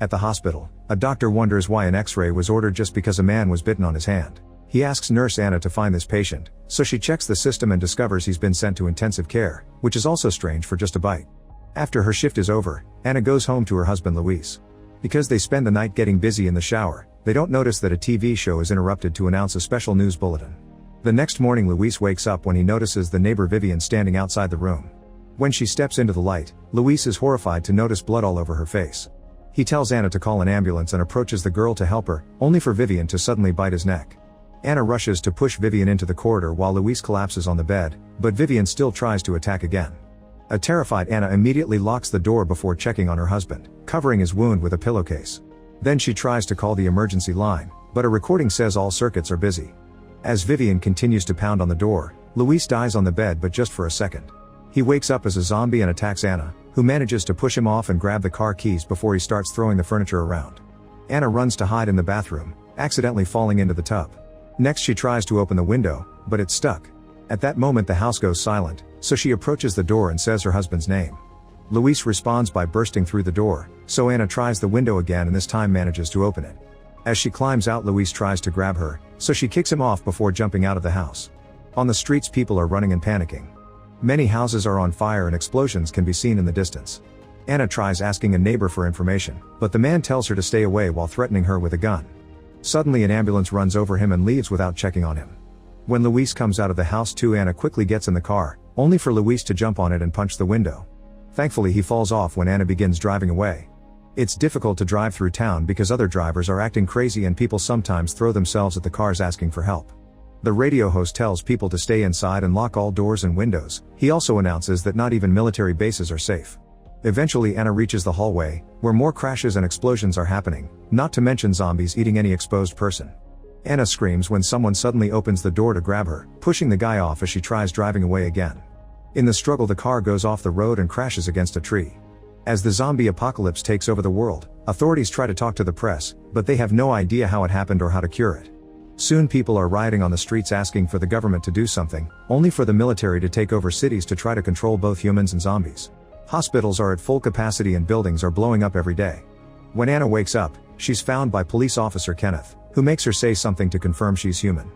At the hospital, a doctor wonders why an X-ray was ordered just because a man was bitten on his hand. He asks nurse Anna to find this patient, so she checks the system and discovers he's been sent to intensive care, which is also strange for just a bite. After her shift is over, Anna goes home to her husband Luis. Because they spend the night getting busy in the shower, they don't notice that a TV show is interrupted to announce a special news bulletin. The next morning Luis wakes up when he notices the neighbor Vivian standing outside the room. When she steps into the light, Luis is horrified to notice blood all over her face. He tells Anna to call an ambulance and approaches the girl to help her, only for Vivian to suddenly bite his neck. Anna rushes to push Vivian into the corridor while Luis collapses on the bed, but Vivian still tries to attack again. A terrified Anna immediately locks the door before checking on her husband, covering his wound with a pillowcase. Then she tries to call the emergency line, but a recording says all circuits are busy. As Vivian continues to pound on the door, Luis dies on the bed but just for a second. He wakes up as a zombie and attacks Anna, who manages to push him off and grab the car keys before he starts throwing the furniture around. Anna runs to hide in the bathroom, accidentally falling into the tub. Next she tries to open the window, but it's stuck. At that moment the house goes silent, so she approaches the door and says her husband's name. Luis responds by bursting through the door, so Anna tries the window again and this time manages to open it. As she climbs out Luis tries to grab her, so she kicks him off before jumping out of the house. On the streets people are running and panicking. Many houses are on fire and explosions can be seen in the distance. Anna tries asking a neighbor for information, but the man tells her to stay away while threatening her with a gun. Suddenly an ambulance runs over him and leaves without checking on him. When Luis comes out of the house too, Anna quickly gets in the car, only for Luis to jump on it and punch the window. Thankfully he falls off when Anna begins driving away. It's difficult to drive through town because other drivers are acting crazy and people sometimes throw themselves at the cars asking for help. The radio host tells people to stay inside and lock all doors and windows. He also announces that not even military bases are safe. Eventually Anna reaches the hallway, where more crashes and explosions are happening, not to mention zombies eating any exposed person. Anna screams when someone suddenly opens the door to grab her, pushing the guy off as she tries driving away again. In the struggle the car goes off the road and crashes against a tree. As the zombie apocalypse takes over the world, authorities try to talk to the press, but they have no idea how it happened or how to cure it. Soon people are rioting on the streets asking for the government to do something, only for the military to take over cities to try to control both humans and zombies. Hospitals are at full capacity and buildings are blowing up every day. When Anna wakes up, she's found by police officer Kenneth, who makes her say something to confirm she's human.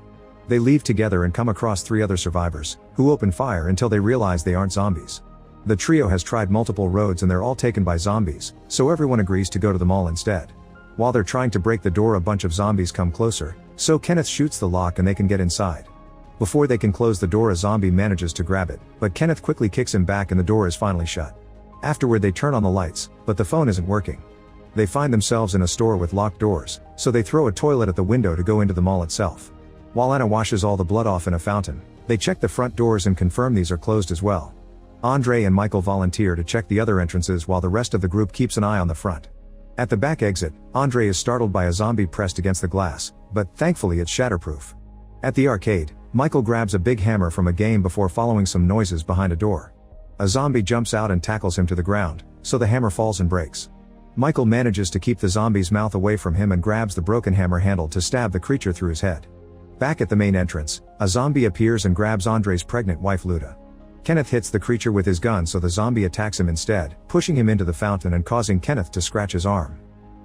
They leave together and come across 3 other survivors, who open fire until they realize they aren't zombies. The trio has tried multiple roads and they're all taken by zombies, so everyone agrees to go to the mall instead. While they're trying to break the door, a bunch of zombies come closer, so Kenneth shoots the lock and they can get inside. Before they can close the door, a zombie manages to grab it, but Kenneth quickly kicks him back and the door is finally shut. Afterward they turn on the lights, but the phone isn't working. They find themselves in a store with locked doors, so they throw a toilet at the window to go into the mall itself. While Anna washes all the blood off in a fountain, they check the front doors and confirm these are closed as well. Andre and Michael volunteer to check the other entrances while the rest of the group keeps an eye on the front. At the back exit, Andre is startled by a zombie pressed against the glass, but thankfully it's shatterproof. At the arcade, Michael grabs a big hammer from a game before following some noises behind a door. A zombie jumps out and tackles him to the ground, so the hammer falls and breaks. Michael manages to keep the zombie's mouth away from him and grabs the broken hammer handle to stab the creature through his head. Back at the main entrance, a zombie appears and grabs Andre's pregnant wife Luda. Kenneth hits the creature with his gun, so the zombie attacks him instead, pushing him into the fountain and causing Kenneth to scratch his arm.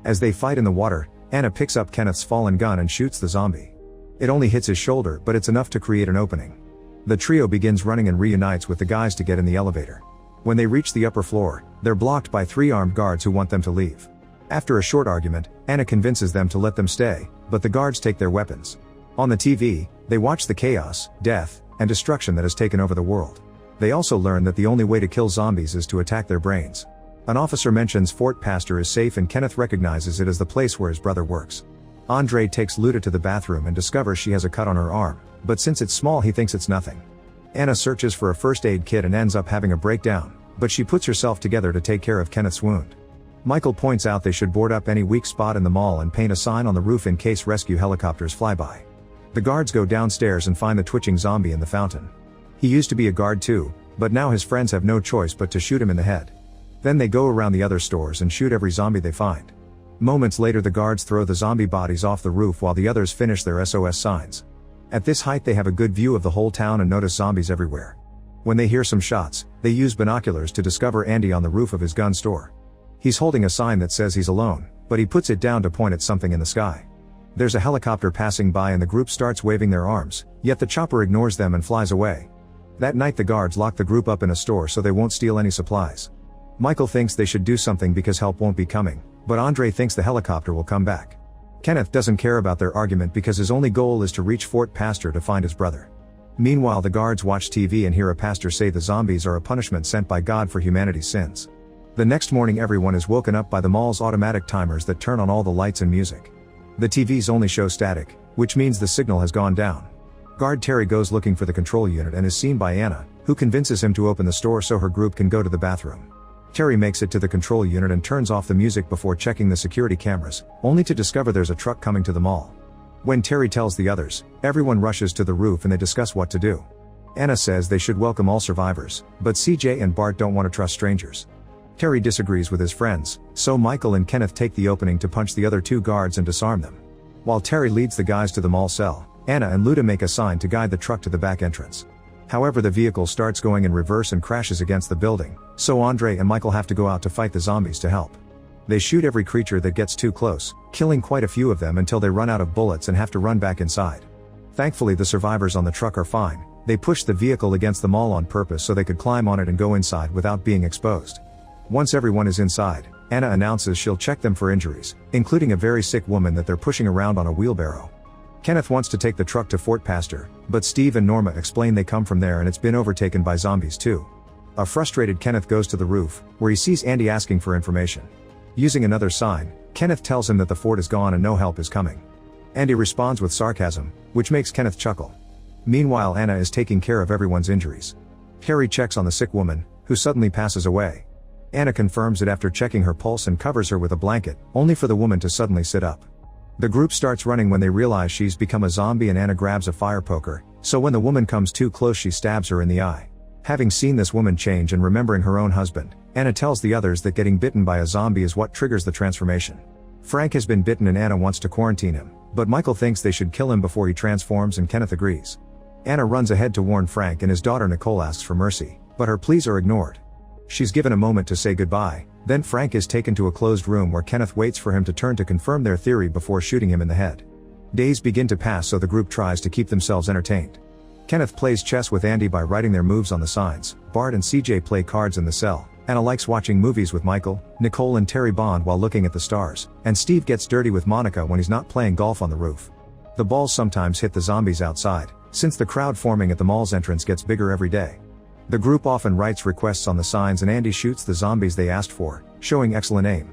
As they fight in the water, Anna picks up Kenneth's fallen gun and shoots the zombie. It only hits his shoulder, but it's enough to create an opening. The trio begins running and reunites with the guys to get in the elevator. When they reach the upper floor, they're blocked by 3 armed guards who want them to leave. After a short argument, Anna convinces them to let them stay, but the guards take their weapons. On the TV, they watch the chaos, death, and destruction that has taken over the world. They also learn that the only way to kill zombies is to attack their brains. An officer mentions Fort Pastor is safe and Kenneth recognizes it as the place where his brother works. Andre takes Luda to the bathroom and discovers she has a cut on her arm, but since it's small he thinks it's nothing. Anna searches for a first aid kit and ends up having a breakdown, but she puts herself together to take care of Kenneth's wound. Michael points out they should board up any weak spot in the mall and paint a sign on the roof in case rescue helicopters fly by. The guards go downstairs and find the twitching zombie in the fountain. He used to be a guard too, but now his friends have no choice but to shoot him in the head. Then they go around the other stores and shoot every zombie they find. Moments later the guards throw the zombie bodies off the roof while the others finish their SOS signs. At this height they have a good view of the whole town and notice zombies everywhere. When they hear some shots, they use binoculars to discover Andy on the roof of his gun store. He's holding a sign that says he's alone, but he puts it down to point at something in the sky. There's a helicopter passing by and the group starts waving their arms, yet the chopper ignores them and flies away. That night the guards lock the group up in a store so they won't steal any supplies. Michael thinks they should do something because help won't be coming, but Andre thinks the helicopter will come back. Kenneth doesn't care about their argument because his only goal is to reach Fort Pastor to find his brother. Meanwhile the guards watch TV and hear a pastor say the zombies are a punishment sent by God for humanity's sins. The next morning everyone is woken up by the mall's automatic timers that turn on all the lights and music. The TVs only show static, which means the signal has gone down. Guard Terry goes looking for the control unit and is seen by Anna, who convinces him to open the store so her group can go to the bathroom. Terry makes it to the control unit and turns off the music before checking the security cameras, only to discover there's a truck coming to the mall. When Terry tells the others, everyone rushes to the roof and they discuss what to do. Anna says they should welcome all survivors, but CJ and Bart don't want to trust strangers. Terry disagrees with his friends, so Michael and Kenneth take the opening to punch the other two guards and disarm them. While Terry leads the guys to the mall cell, Anna and Luda make a sign to guide the truck to the back entrance. However, the vehicle starts going in reverse and crashes against the building, so Andre and Michael have to go out to fight the zombies to help. They shoot every creature that gets too close, killing quite a few of them until they run out of bullets and have to run back inside. Thankfully the survivors on the truck are fine. They pushed the vehicle against the mall on purpose so they could climb on it and go inside without being exposed. Once everyone is inside, Anna announces she'll check them for injuries, including a very sick woman that they're pushing around on a wheelbarrow. Kenneth wants to take the truck to Fort Pastor, but Steve and Norma explain they come from there and it's been overtaken by zombies too. A frustrated Kenneth goes to the roof, where he sees Andy asking for information. Using another sign, Kenneth tells him that the fort is gone and no help is coming. Andy responds with sarcasm, which makes Kenneth chuckle. Meanwhile Anna is taking care of everyone's injuries. Harry checks on the sick woman, who suddenly passes away. Anna confirms it after checking her pulse and covers her with a blanket, only for the woman to suddenly sit up. The group starts running when they realize she's become a zombie and Anna grabs a fire poker, so when the woman comes too close she stabs her in the eye. Having seen this woman change and remembering her own husband, Anna tells the others that getting bitten by a zombie is what triggers the transformation. Frank has been bitten and Anna wants to quarantine him, but Michael thinks they should kill him before he transforms and Kenneth agrees. Anna runs ahead to warn Frank and his daughter Nicole asks for mercy, but her pleas are ignored. She's given a moment to say goodbye, then Frank is taken to a closed room where Kenneth waits for him to turn to confirm their theory before shooting him in the head. Days begin to pass so the group tries to keep themselves entertained. Kenneth plays chess with Andy by writing their moves on the signs, Bart and CJ play cards in the cell, Anna likes watching movies with Michael, Nicole and Terry bond while looking at the stars, and Steve gets dirty with Monica when he's not playing golf on the roof. The balls sometimes hit the zombies outside, since the crowd forming at the mall's entrance gets bigger every day. The group often writes requests on the signs and Andy shoots the zombies they asked for, showing excellent aim.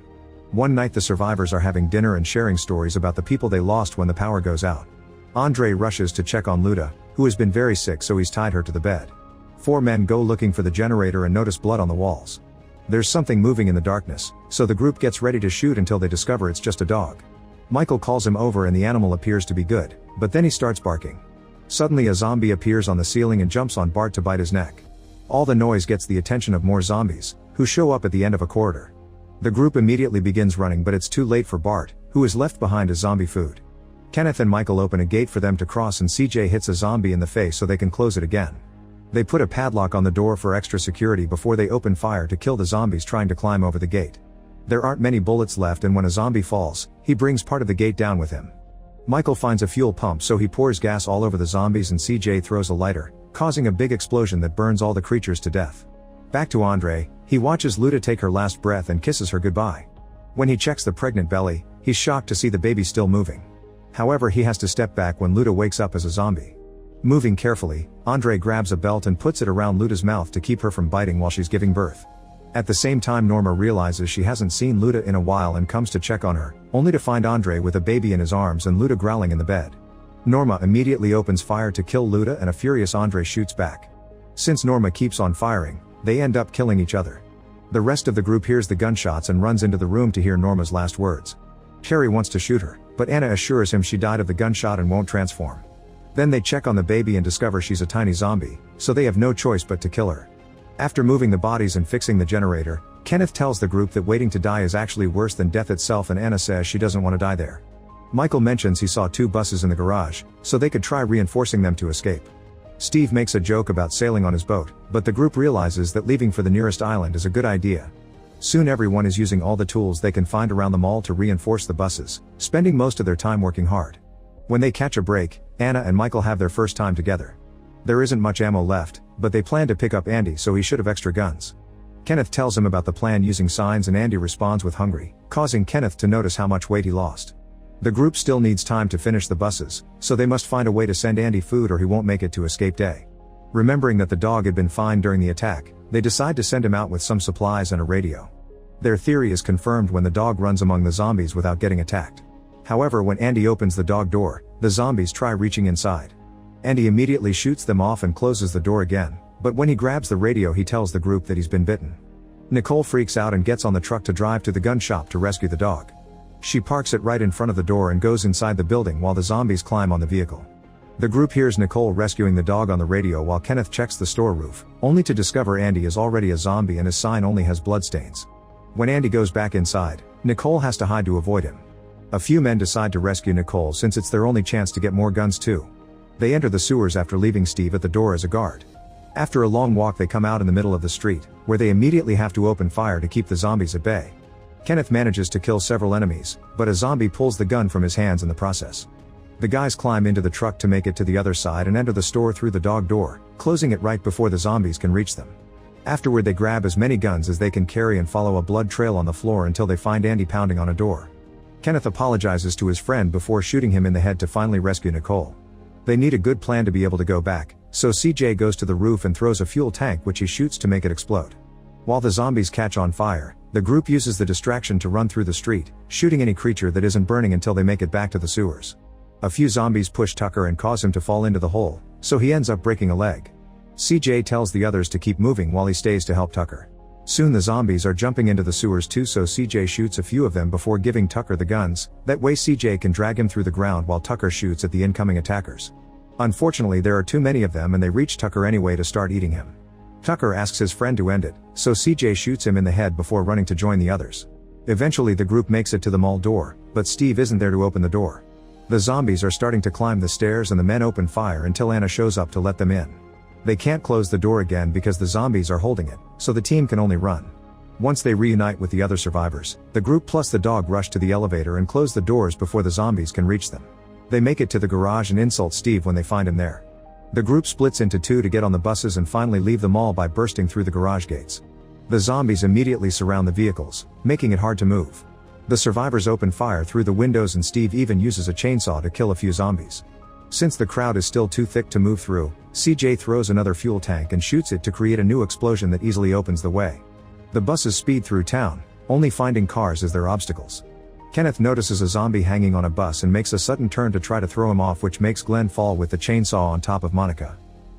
One night the survivors are having dinner and sharing stories about the people they lost when the power goes out. Andre rushes to check on Luda, who has been very sick so he's tied her to the bed. 4 men go looking for the generator and notice blood on the walls. There's something moving in the darkness, so the group gets ready to shoot until they discover it's just a dog. Michael calls him over and the animal appears to be good, but then he starts barking. Suddenly a zombie appears on the ceiling and jumps on Bart to bite his neck. All the noise gets the attention of more zombies, who show up at the end of a corridor. The group immediately begins running but it's too late for Bart, who is left behind as zombie food. Kenneth and Michael open a gate for them to cross and CJ hits a zombie in the face so they can close it again. They put a padlock on the door for extra security before they open fire to kill the zombies trying to climb over the gate. There aren't many bullets left and when a zombie falls, he brings part of the gate down with him. Michael finds a fuel pump so he pours gas all over the zombies and CJ throws a lighter, causing a big explosion that burns all the creatures to death. Back to Andre, he watches Luda take her last breath and kisses her goodbye. When he checks the pregnant belly, he's shocked to see the baby still moving. However, he has to step back when Luda wakes up as a zombie. Moving carefully, Andre grabs a belt and puts it around Luda's mouth to keep her from biting while she's giving birth. At the same time Norma realizes she hasn't seen Luda in a while and comes to check on her, only to find Andre with a baby in his arms and Luda growling in the bed. Norma immediately opens fire to kill Luda and a furious Andre shoots back. Since Norma keeps on firing, they end up killing each other. The rest of the group hears the gunshots and runs into the room to hear Norma's last words. Terry wants to shoot her, but Anna assures him she died of the gunshot and won't transform. Then they check on the baby and discover she's a tiny zombie, so they have no choice but to kill her. After moving the bodies and fixing the generator, Kenneth tells the group that waiting to die is actually worse than death itself and Anna says she doesn't want to die there. Michael mentions he saw 2 buses in the garage, so they could try reinforcing them to escape. Steve makes a joke about sailing on his boat, but the group realizes that leaving for the nearest island is a good idea. Soon everyone is using all the tools they can find around the mall to reinforce the buses, spending most of their time working hard. When they catch a break, Anna and Michael have their first time together. There isn't much ammo left, but they plan to pick up Andy, so he should have extra guns. Kenneth tells him about the plan using signs and Andy responds with hungry, causing Kenneth to notice how much weight he lost. The group still needs time to finish the buses, so they must find a way to send Andy food or he won't make it to escape day. Remembering that the dog had been fine during the attack, they decide to send him out with some supplies and a radio. Their theory is confirmed when the dog runs among the zombies without getting attacked. However, when Andy opens the dog door, the zombies try reaching inside. Andy immediately shoots them off and closes the door again, but when he grabs the radio he tells the group that he's been bitten. Nicole freaks out and gets on the truck to drive to the gun shop to rescue the dog. She parks it right in front of the door and goes inside the building while the zombies climb on the vehicle. The group hears Nicole rescuing the dog on the radio while Kenneth checks the store roof, only to discover Andy is already a zombie and his sign only has bloodstains. When Andy goes back inside, Nicole has to hide to avoid him. A few men decide to rescue Nicole since it's their only chance to get more guns too. They enter the sewers after leaving Steve at the door as a guard. After a long walk they come out in the middle of the street, where they immediately have to open fire to keep the zombies at bay. Kenneth manages to kill several enemies, but a zombie pulls the gun from his hands in the process. The guys climb into the truck to make it to the other side and enter the store through the dog door, closing it right before the zombies can reach them. Afterward they grab as many guns as they can carry and follow a blood trail on the floor until they find Andy pounding on a door. Kenneth apologizes to his friend before shooting him in the head to finally rescue Nicole. They need a good plan to be able to go back, so CJ goes to the roof and throws a fuel tank which he shoots to make it explode. While the zombies catch on fire, the group uses the distraction to run through the street, shooting any creature that isn't burning until they make it back to the sewers. A few zombies push Tucker and cause him to fall into the hole, so he ends up breaking a leg. CJ tells the others to keep moving while he stays to help Tucker. Soon the zombies are jumping into the sewers too, so CJ shoots a few of them before giving Tucker the guns, that way CJ can drag him through the ground while Tucker shoots at the incoming attackers. Unfortunately there are too many of them and they reach Tucker anyway to start eating him. Tucker asks his friend to end it, so CJ shoots him in the head before running to join the others. Eventually the group makes it to the mall door, but Steve isn't there to open the door. The zombies are starting to climb the stairs and the men open fire until Anna shows up to let them in. They can't close the door again because the zombies are holding it, so the team can only run. Once they reunite with the other survivors, the group plus the dog rush to the elevator and close the doors before the zombies can reach them. They make it to the garage and insult Steve when they find him there. The group splits into two to get on the buses and finally leave the mall by bursting through the garage gates. The zombies immediately surround the vehicles, making it hard to move. The survivors open fire through the windows and Steve even uses a chainsaw to kill a few zombies. Since the crowd is still too thick to move through, CJ throws another fuel tank and shoots it to create a new explosion that easily opens the way. The buses speed through town, only finding cars as their obstacles. Kenneth notices a zombie hanging on a bus and makes a sudden turn to try to throw him off, which makes Glenn fall with the chainsaw on top of Monica.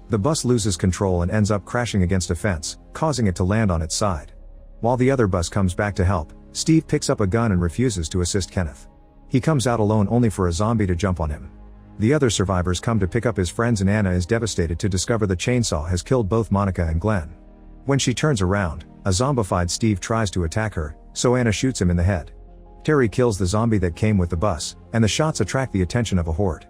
The bus loses control and ends up crashing against a fence, causing it to land on its side. While the other bus comes back to help, Steve picks up a gun and refuses to assist Kenneth. He comes out alone only for a zombie to jump on him. The other survivors come to pick up his friends and Anna is devastated to discover the chainsaw has killed both Monica and Glenn. When she turns around, a zombified Steve tries to attack her, so Anna shoots him in the head. Terry kills the zombie that came with the bus, and the shots attract the attention of a horde.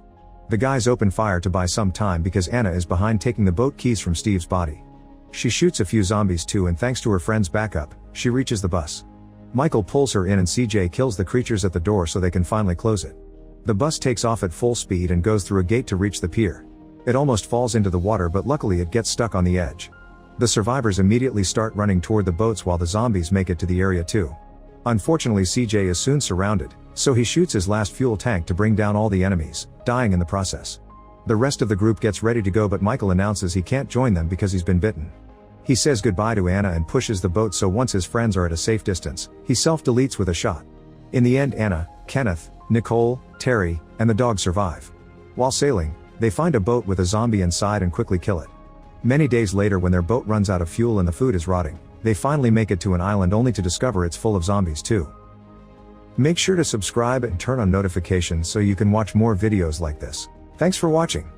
The guys open fire to buy some time because Anna is behind taking the boat keys from Steve's body. She shoots a few zombies too, and thanks to her friend's backup, she reaches the bus. Michael pulls her in and CJ kills the creatures at the door so they can finally close it. The bus takes off at full speed and goes through a gate to reach the pier. It almost falls into the water, but luckily it gets stuck on the edge. The survivors immediately start running toward the boats while the zombies make it to the area too. Unfortunately CJ is soon surrounded, so he shoots his last fuel tank to bring down all the enemies, dying in the process. The rest of the group gets ready to go, but Michael announces he can't join them because he's been bitten. He says goodbye to Anna and pushes the boat, so once his friends are at a safe distance, he self-deletes with a shot. In the end, Anna, Kenneth, Nicole, Terry, and the dog survive. While sailing, they find a boat with a zombie inside and quickly kill it. Many days later, when their boat runs out of fuel and the food is rotting, they finally make it to an island only to discover it's full of zombies too. Make sure to subscribe and turn on notifications so you can watch more videos like this. Thanks for watching.